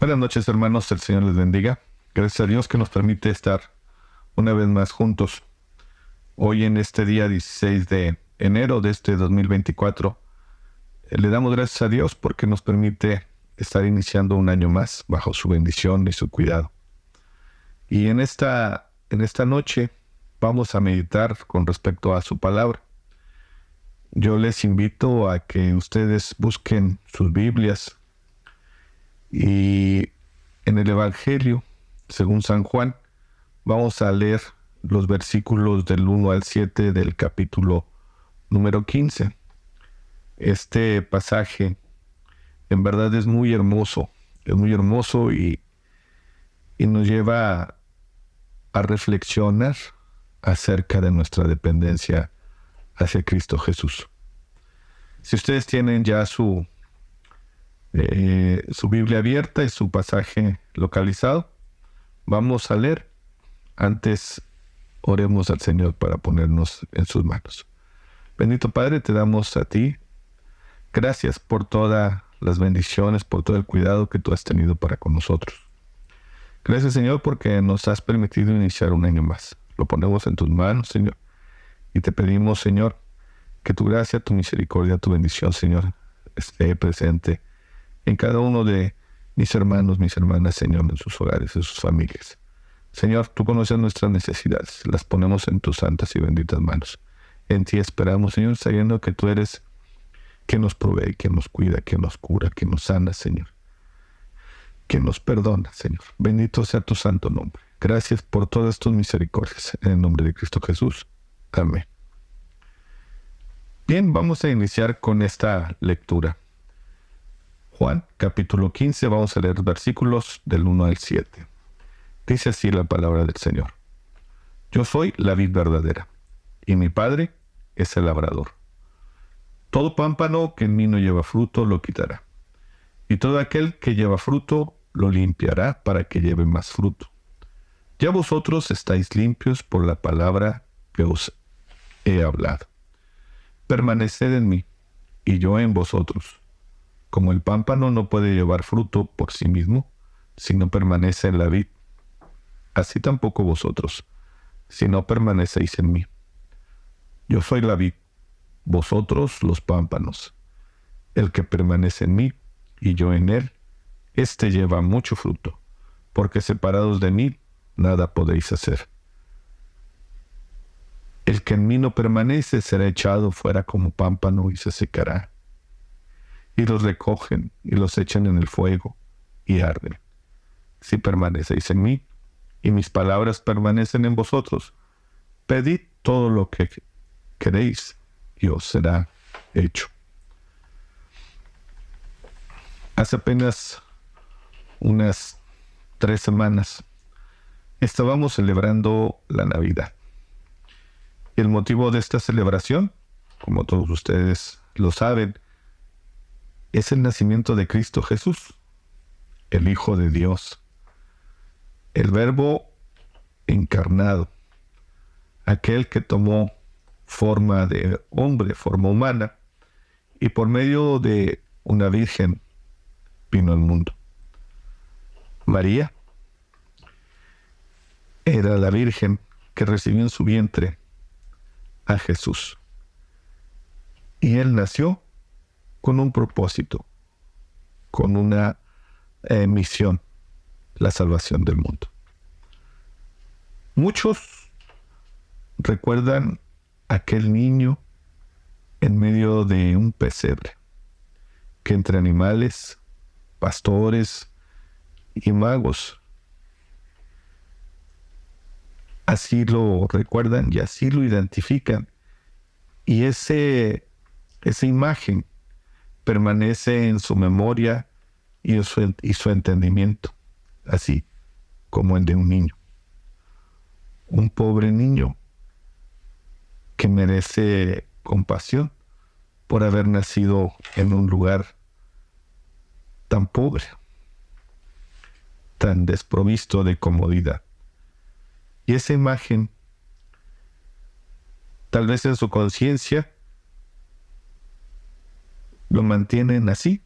Buenas noches, hermanos. El Señor les bendiga. Gracias a Dios que nos permite estar una vez más juntos. Hoy en este día 16 de enero de este 2024, le damos gracias a Dios porque nos permite estar iniciando un año más bajo su bendición y su cuidado. Y en esta noche vamos a meditar con respecto a su palabra. Yo les invito a que ustedes busquen sus Biblias y en el Evangelio, según San Juan, vamos a leer los versículos del 1 al 7 del capítulo número 15. Este pasaje en verdad es muy hermoso y nos lleva a reflexionar acerca de nuestra dependencia hacia Cristo Jesús. Si ustedes tienen ya su Biblia abierta y su pasaje localizado, vamos a leer. Antes oremos al Señor para ponernos en sus manos. Bendito Padre, te damos a ti gracias por todas las bendiciones, por todo el cuidado que tú has tenido para con nosotros. Gracias, Señor, porque nos has permitido iniciar un año más. Lo ponemos en tus manos, Señor, y te pedimos, Señor, que tu gracia, tu misericordia, tu bendición, Señor, esté presente en cada uno de mis hermanos, mis hermanas, Señor, en sus hogares, en sus familias. Señor, tú conoces nuestras necesidades, las ponemos en tus santas y benditas manos. En ti esperamos, Señor, sabiendo que tú eres quien nos provee, quien nos cuida, quien nos cura, quien nos sana, Señor, quien nos perdona, Señor. Bendito sea tu santo nombre. Gracias por todas tus misericordias. En el nombre de Cristo Jesús. Amén. Bien, vamos a iniciar con esta lectura. Juan, capítulo 15, vamos a leer versículos del 1 al 7. Dice así la palabra del Señor. Yo soy la vid verdadera, y mi Padre es el labrador. Todo pámpano que en mí no lleva fruto lo quitará, y todo aquel que lleva fruto lo limpiará para que lleve más fruto. Ya vosotros estáis limpios por la palabra que os he hablado. Permaneced en mí, y yo en vosotros. Como el pámpano no puede llevar fruto por sí mismo, si no permanece en la vid, así tampoco vosotros, si no permanecéis en mí. Yo soy la vid, vosotros los pámpanos. El que permanece en mí y yo en él, éste lleva mucho fruto, porque separados de mí nada podéis hacer. El que en mí no permanece será echado fuera como pámpano y se secará. Y los recogen y los echan en el fuego y arden. Si permanecéis en mí y mis palabras permanecen en vosotros, pedid todo lo que queréis y os será hecho. Hace apenas unas 3 semanas estábamos celebrando la Navidad. Y el motivo de esta celebración, como todos ustedes lo saben, es el nacimiento de Cristo Jesús, el Hijo de Dios, el Verbo encarnado, aquel que tomó forma de hombre, forma humana, y por medio de una virgen vino al mundo. María era la virgen que recibió en su vientre a Jesús. Y él nació con un propósito, con una misión, la salvación del mundo. Muchos recuerdan aquel niño en medio de un pesebre, que entre animales, pastores y magos, así lo recuerdan y así lo identifican. Y esa imagen permanece en su memoria y su entendimiento, así como el de un niño. Un pobre niño que merece compasión por haber nacido en un lugar tan pobre, tan desprovisto de comodidad. Y esa imagen, tal vez en su conciencia, lo mantienen así,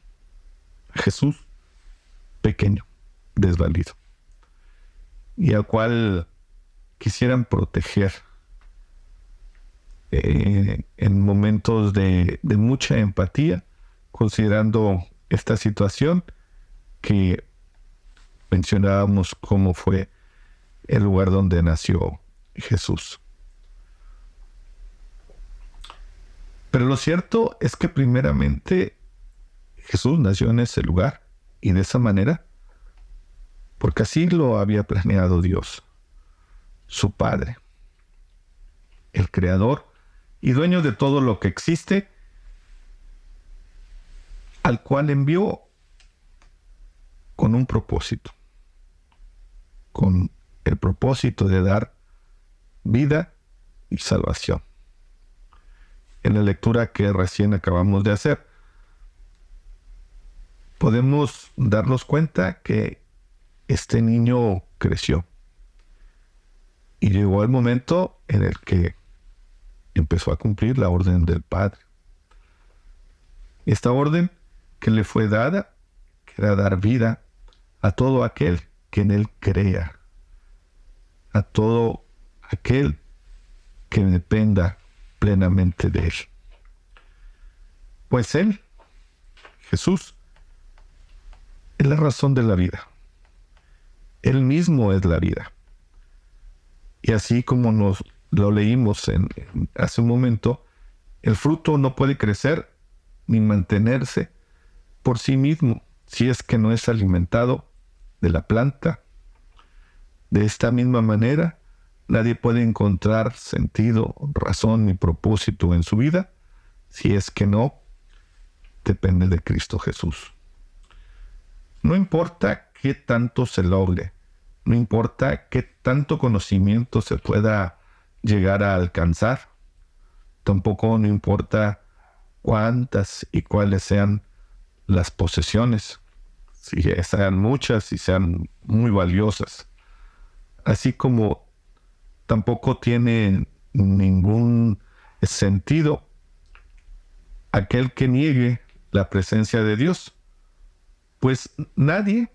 Jesús pequeño, desvalido y al cual quisieran proteger en momentos de mucha empatía, considerando esta situación que mencionábamos cómo fue el lugar donde nació Jesús. Pero lo cierto es que primeramente Jesús nació en ese lugar y de esa manera, porque así lo había planeado Dios, su Padre, el Creador y dueño de todo lo que existe, al cual envió con un propósito, con el propósito de dar vida y salvación. En la lectura que recién acabamos de hacer, podemos darnos cuenta que este niño creció y llegó el momento en el que empezó a cumplir la orden del Padre. Esta orden que le fue dada, que era dar vida a todo aquel que en él crea, a todo aquel que dependa plenamente de él. Pues él, Jesús, es la razón de la vida. Él mismo es la vida. Y así como nos lo leímos hace un momento, el fruto no puede crecer ni mantenerse por sí mismo si es que no es alimentado de la planta. De esta misma manera, nadie puede encontrar sentido, razón ni propósito en su vida si es que no depende de Cristo Jesús. No importa qué tanto se logre, no importa qué tanto conocimiento se pueda llegar a alcanzar, tampoco no importa cuántas y cuáles sean las posesiones, si sean muchas y sean muy valiosas, así como tampoco tiene ningún sentido aquel que niegue la presencia de Dios, pues nadie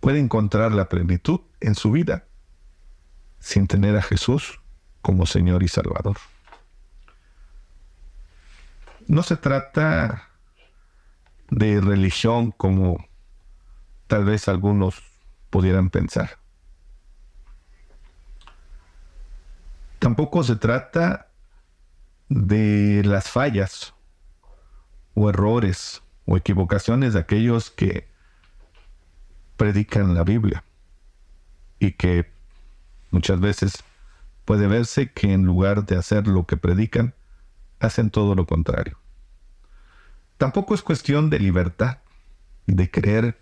puede encontrar la plenitud en su vida sin tener a Jesús como Señor y Salvador. No se trata de religión como tal vez algunos pudieran pensar. Tampoco se trata de las fallas o errores o equivocaciones de aquellos que predican la Biblia y que muchas veces puede verse que en lugar de hacer lo que predican, hacen todo lo contrario. Tampoco es cuestión de libertad, de creer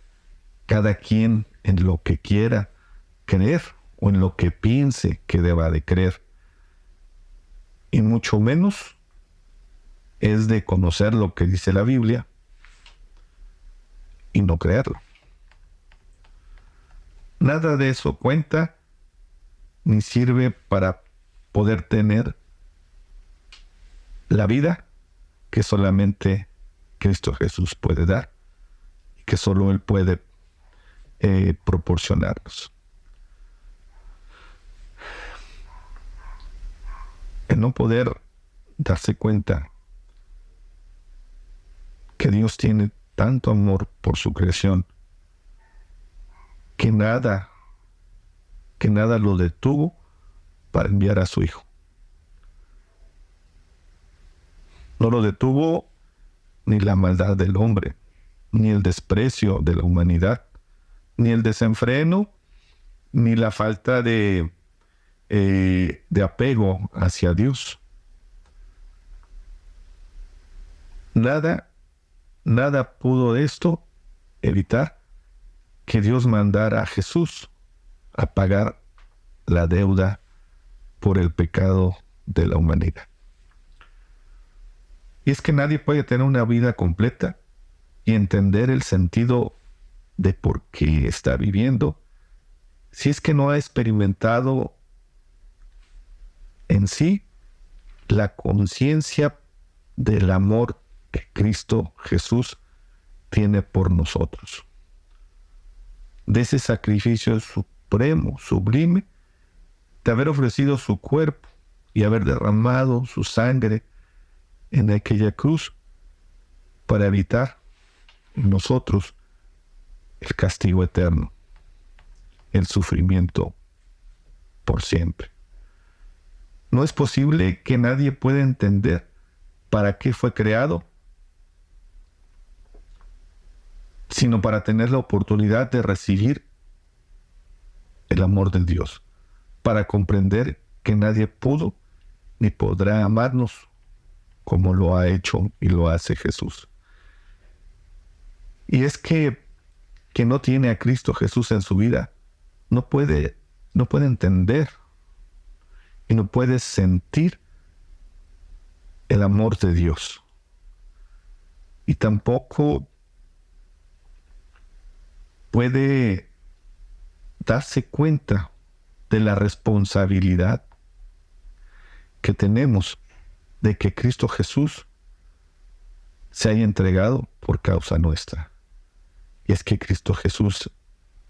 cada quien en lo que quiera creer o en lo que piense que deba de creer. Y mucho menos es de conocer lo que dice la Biblia y no creerlo. Nada de eso cuenta ni sirve para poder tener la vida que solamente Cristo Jesús puede dar y que solo Él puede proporcionarnos. El no poder darse cuenta que Dios tiene tanto amor por su creación que nada lo detuvo para enviar a su Hijo. No lo detuvo ni la maldad del hombre, ni el desprecio de la humanidad, ni el desenfreno, ni la falta de apego hacia Dios. Nada pudo de esto evitar que Dios mandara a Jesús a pagar la deuda por el pecado de la humanidad. Y es que nadie puede tener una vida completa y entender el sentido de por qué está viviendo si es que no ha experimentado en sí la conciencia del amor que Cristo Jesús tiene por nosotros. de ese sacrificio supremo, sublime, de haber ofrecido su cuerpo y haber derramado su sangre en aquella cruz para evitar en nosotros el castigo eterno, el sufrimiento por siempre. No es posible que nadie pueda entender para qué fue creado, sino para tener la oportunidad de recibir el amor de Dios, para comprender que nadie pudo ni podrá amarnos como lo ha hecho y lo hace Jesús. Y es que quien no tiene a Cristo Jesús en su vida no puede entender y no puede sentir el amor de Dios. Y tampoco puede darse cuenta de la responsabilidad que tenemos de que Cristo Jesús se haya entregado por causa nuestra. Y es que Cristo Jesús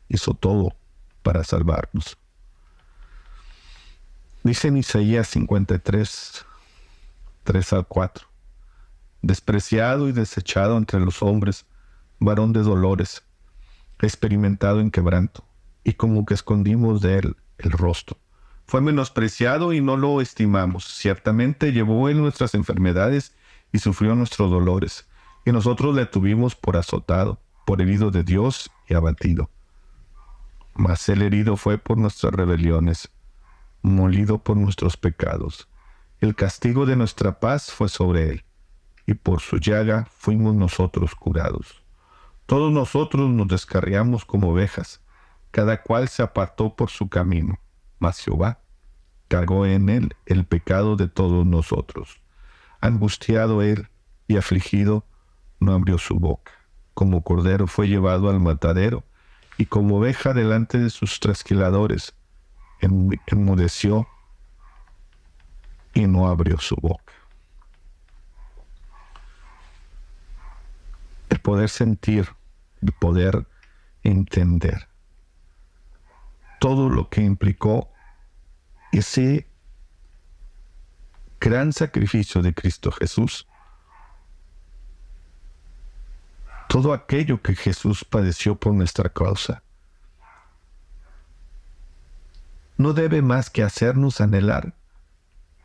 hizo todo para salvarnos. Dice en Isaías 53, 3 al 4, despreciado y desechado entre los hombres, varón de dolores, experimentado en quebranto, y como que escondimos de él el rostro. Fue menospreciado y no lo estimamos. Ciertamente llevó él nuestras enfermedades y sufrió nuestros dolores, y nosotros le tuvimos por azotado, por herido de Dios y abatido. Mas el herido fue por nuestras rebeliones, molido por nuestros pecados. El castigo de nuestra paz fue sobre él, y por su llaga fuimos nosotros curados. Todos nosotros nos descarriamos como ovejas, cada cual se apartó por su camino, mas Jehová cargó en él el pecado de todos nosotros. Angustiado él y afligido, no abrió su boca. Como cordero fue llevado al matadero, y como oveja delante de sus trasquiladores, enmudeció y no abrió su boca. El poder sentir, el poder entender todo lo que implicó ese gran sacrificio de Cristo Jesús, todo aquello que Jesús padeció por nuestra causa, no debe más que hacernos anhelar,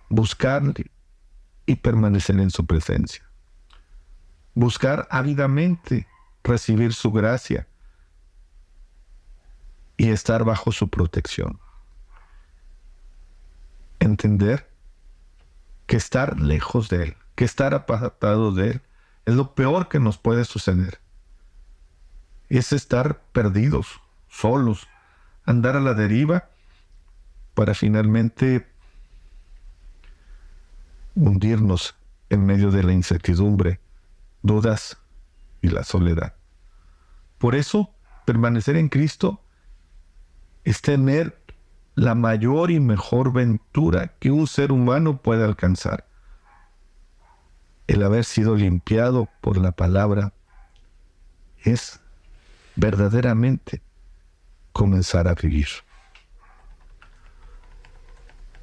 buscarle y permanecer en su presencia. Buscar ávidamente recibir su gracia y estar bajo su protección. Entender que estar lejos de Él, que estar apartado de Él, es lo peor que nos puede suceder. Es estar perdidos, solos, andar a la deriva para finalmente hundirnos en medio de la incertidumbre, dudas y la soledad. Por eso, permanecer en Cristo es tener la mayor y mejor ventura que un ser humano puede alcanzar. El haber sido limpiado por la palabra es verdaderamente comenzar a vivir.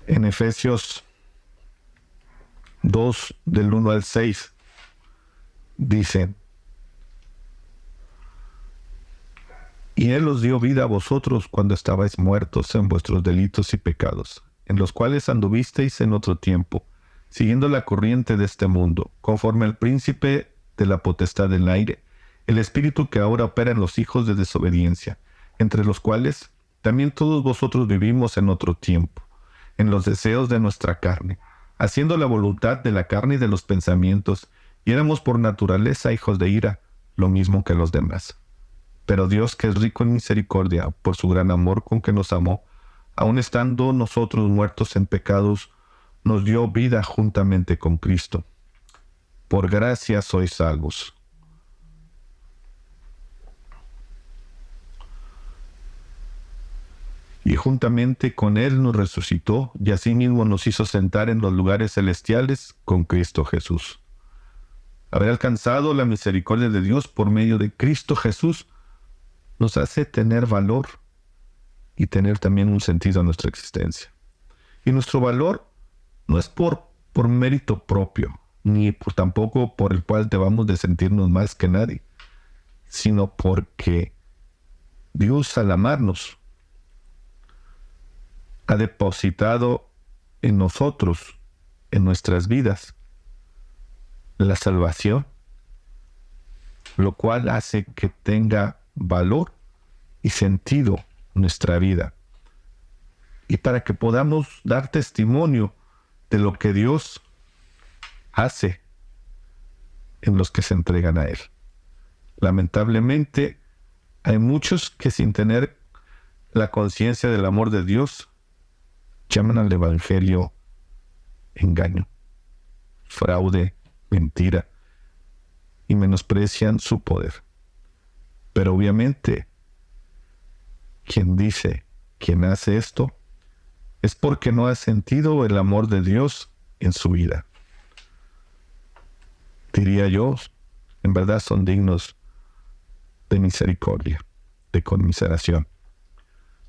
En Efesios 2, del 1 al 6, dice: y Él os dio vida a vosotros cuando estabais muertos en vuestros delitos y pecados, en los cuales anduvisteis en otro tiempo, siguiendo la corriente de este mundo, conforme al príncipe de la potestad del aire, el espíritu que ahora opera en los hijos de desobediencia, entre los cuales también todos vosotros vivimos en otro tiempo, en los deseos de nuestra carne, haciendo la voluntad de la carne y de los pensamientos, y éramos por naturaleza hijos de ira, lo mismo que los demás. Pero Dios, que es rico en misericordia, por su gran amor con que nos amó, aun estando nosotros muertos en pecados, nos dio vida juntamente con Cristo. Por gracia sois salvos. Y juntamente con Él nos resucitó, y asimismo nos hizo sentar en los lugares celestiales con Cristo Jesús. Haber alcanzado la misericordia de Dios por medio de Cristo Jesús, nos hace tener valor y tener también un sentido a nuestra existencia. Y nuestro valor no es por mérito propio, ni tampoco por el cual debamos de sentirnos más que nadie, sino porque Dios, al amarnos, ha depositado en nosotros, en nuestras vidas, la salvación, lo cual hace que tenga valor y sentido nuestra vida. Y para que podamos dar testimonio de lo que Dios hace en los que se entregan a Él. Lamentablemente, hay muchos que sin tener la conciencia del amor de Dios, llaman al Evangelio engaño, fraude, mentira, y menosprecian su poder. Pero obviamente, quien hace esto, es porque no ha sentido el amor de Dios en su vida. Diría yo, en verdad son dignos de misericordia, de conmiseración.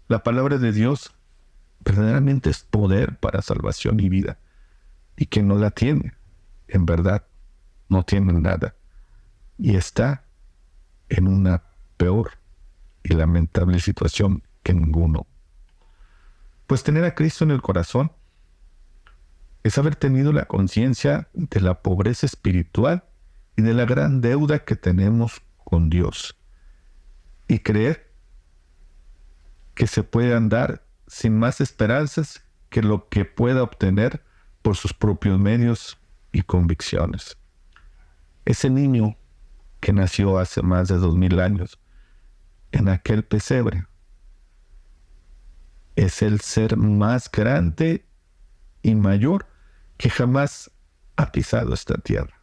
La palabra de Dios verdaderamente es poder para salvación y vida. Y quien no la tiene, en verdad, no tiene nada. Y está en una peor y lamentable situación que ninguno. Pues tener a Cristo en el corazón es haber tenido la conciencia de la pobreza espiritual y de la gran deuda que tenemos con Dios. Y creer que se puede andar sin más esperanzas que lo que pueda obtener por sus propios medios y convicciones. Ese niño que nació hace más de 2000 años en aquel pesebre es el ser más grande y mayor que jamás ha pisado esta tierra.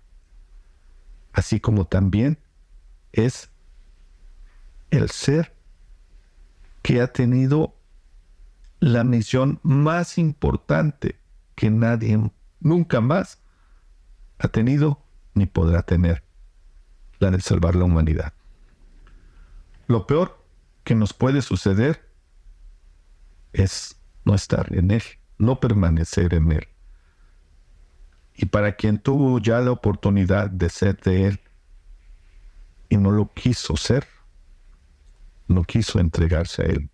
Así como también es el ser que ha tenido la misión más importante que nadie nunca más ha tenido ni podrá tener, la de salvar la humanidad. Lo peor que nos puede suceder es no estar en Él, no permanecer en Él. Y para quien tuvo ya la oportunidad de ser de Él y no lo quiso ser, no quiso entregarse a Él,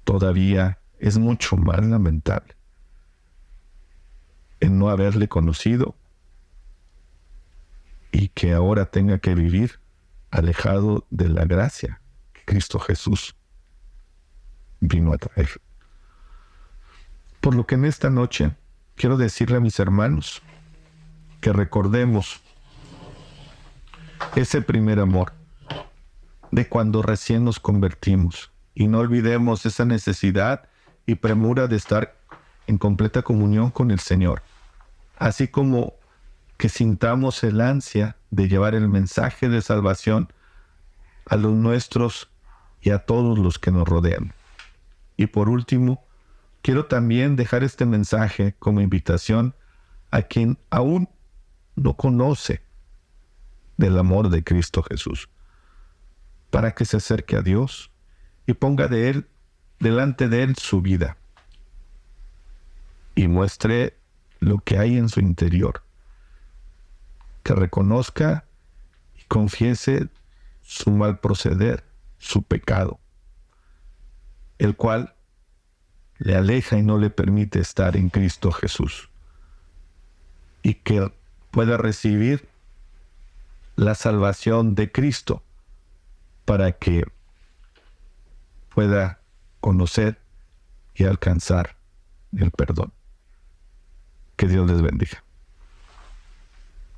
todavía es mucho más lamentable el no haberle conocido y que ahora tenga que vivir alejado de la gracia que Cristo Jesús vino a traer. Por lo que en esta noche quiero decirle a mis hermanos que recordemos ese primer amor de cuando recién nos convertimos y no olvidemos esa necesidad y premura de estar en completa comunión con el Señor, así como que sintamos el ansia de llevar el mensaje de salvación a los nuestros y a todos los que nos rodean. Y por último, quiero también dejar este mensaje como invitación a quien aún no conoce del amor de Cristo Jesús, para que se acerque a Dios y ponga delante de Él su vida y muestre lo que hay en su interior, que reconozca y confiese su mal proceder, su pecado, el cual le aleja y no le permite estar en Cristo Jesús, y que pueda recibir la salvación de Cristo para que pueda conocer y alcanzar el perdón. Que Dios les bendiga.